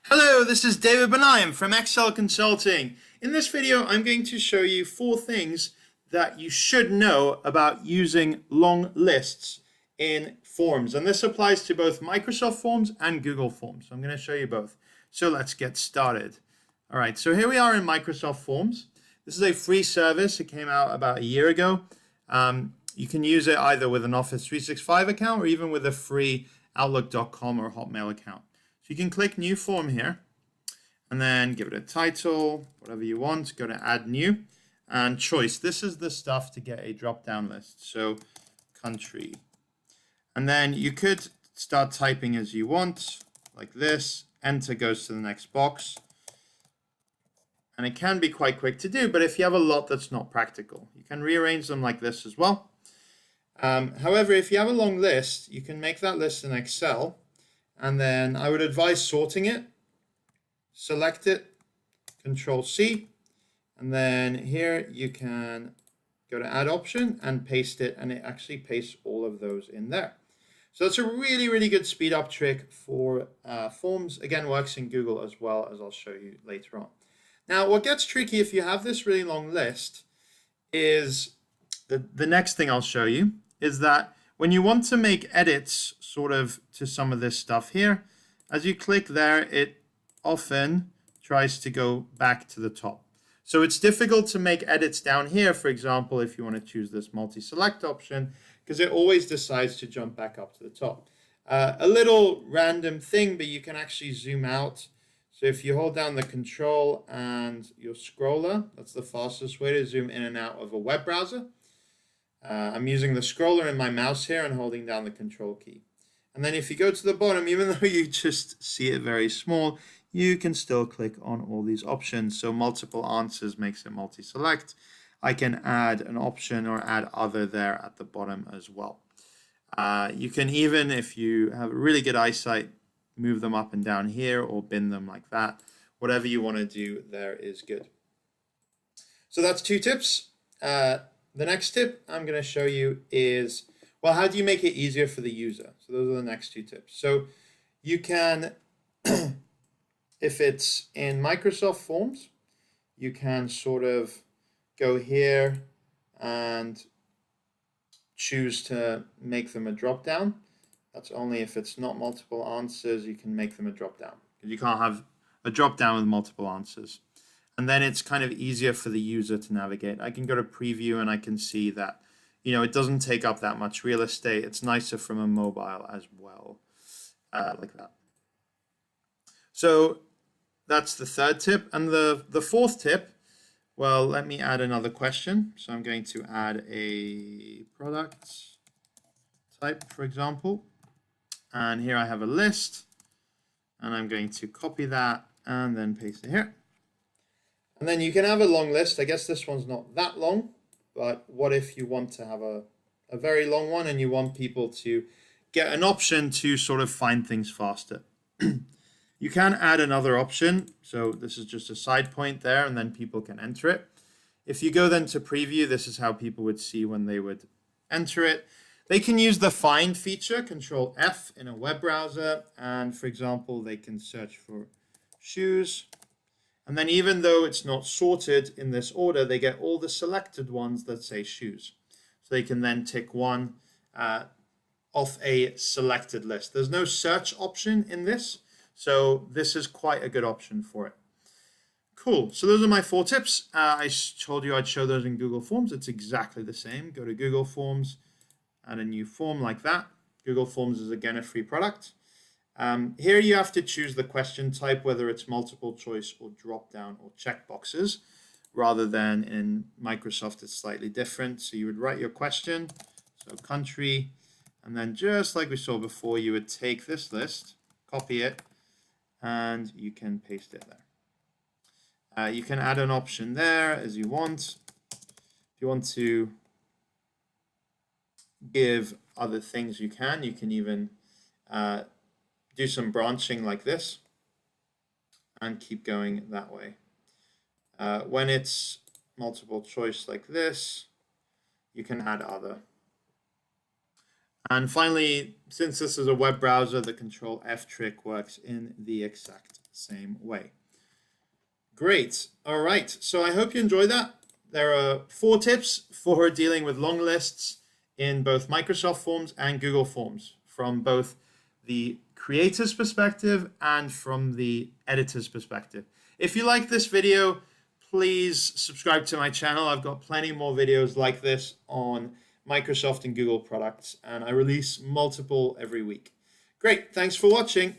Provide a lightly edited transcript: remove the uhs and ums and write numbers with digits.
Hello, this is David Benaim from Excel Consulting. In this video, I'm going to show you 4 things that you should know about using long lists in forms. And this applies to both Microsoft Forms and Google Forms. So I'm going to show you both. So let's get started. All right, so here we are in Microsoft Forms. This is a free service. It came out about a year ago. You can use it either with an Office 365 account or even with a free Outlook.com or Hotmail account. So you can click New Form here and then give it a title, whatever you want. Go to Add New and Choice. This is the stuff to get a drop-down list. So country. And then you could start typing as you want, like this. Enter goes to the next box. And it can be quite quick to do, but if you have a lot that's not practical, you can rearrange them like this as well. However, if you have a long list, you can make that list in Excel. And then I would advise sorting it, select it, Control C, and then here you can go to Add Option and paste it, and it actually pastes all of those in there. So that's a really, really good speed up trick for forms. Again, works in Google as well, as I'll show you later on. Now, what gets tricky if you have this really long list is the next thing I'll show you is that when you want to make edits sort of to some of this stuff here, as you click there, it often tries to go back to the top. So it's difficult to make edits down here, for example, if you want to choose this multi-select option, because it always decides to jump back up to the top. A little random thing, but you can actually zoom out. So if you hold down the Control and your scroller, that's the fastest way to zoom in and out of a web browser. I'm using the scroller in my mouse here and holding down the Control key. And then if you go to the bottom, even though you just see it very small, you can still click on all these options. So multiple answers makes it multi-select. I can add an option or add other there at the bottom as well. You can even, if you have really good eyesight, move them up and down here or bin them like that. Whatever you want to do there is good. So that's 2 tips. The next tip I'm going to show you is, well, how do you make it easier for the user? So those are the next 2 tips. So you can, if it's in Microsoft Forms, you can sort of go here and choose to make them a drop-down. That's only if it's not multiple answers, you can make them a drop-down. You can't have a drop-down with multiple answers. And then it's kind of easier for the user to navigate. I can go to preview and I can see that, it doesn't take up that much real estate. It's nicer from a mobile as well, like that. So that's the 3rd tip. And the 4th tip, well, let me add another question. So I'm going to add a product type, for example. And here I have a list. And I'm going to copy that and then paste it here. And then you can have a long list. I guess this one's not that long, but what if you want to have a very long one and you want people to get an option to sort of find things faster? You can add another option. So this is just a side point there, and then people can enter it. If you go then to preview, this is how people would see when they would enter it. They can use the find feature, Control F in a web browser. And for example, they can search for shoes. And then even though it's not sorted in this order, they get all the selected ones that say shoes. So they can then tick one off a selected list. There's no search option in this, so this is quite a good option for it. Cool, so those are my 4 tips. I told you I'd show those in Google Forms. It's exactly the same. Go to Google Forms, add a new form like that. Google Forms is again a free product. Here you have to choose the question type, whether it's multiple choice or drop down or checkboxes, rather than in Microsoft it's slightly different. So you would write your question, so country, and then just like we saw before, you would take this list, copy it, and you can paste it there. You can add an option there as you want. If you want to give other things, you can even do some branching like this and keep going that way. When it's multiple choice like this, you can add other. And finally, since this is a web browser, the Control F trick works in the exact same way. Great. All right. So I hope you enjoyed that. There are 4 tips for dealing with long lists in both Microsoft Forms and Google Forms, from both the creator's perspective and from the editor's perspective. If you like this video, please subscribe to my channel. I've got plenty more videos like this on Microsoft and Google products, and I release multiple every week. Great. Thanks for watching.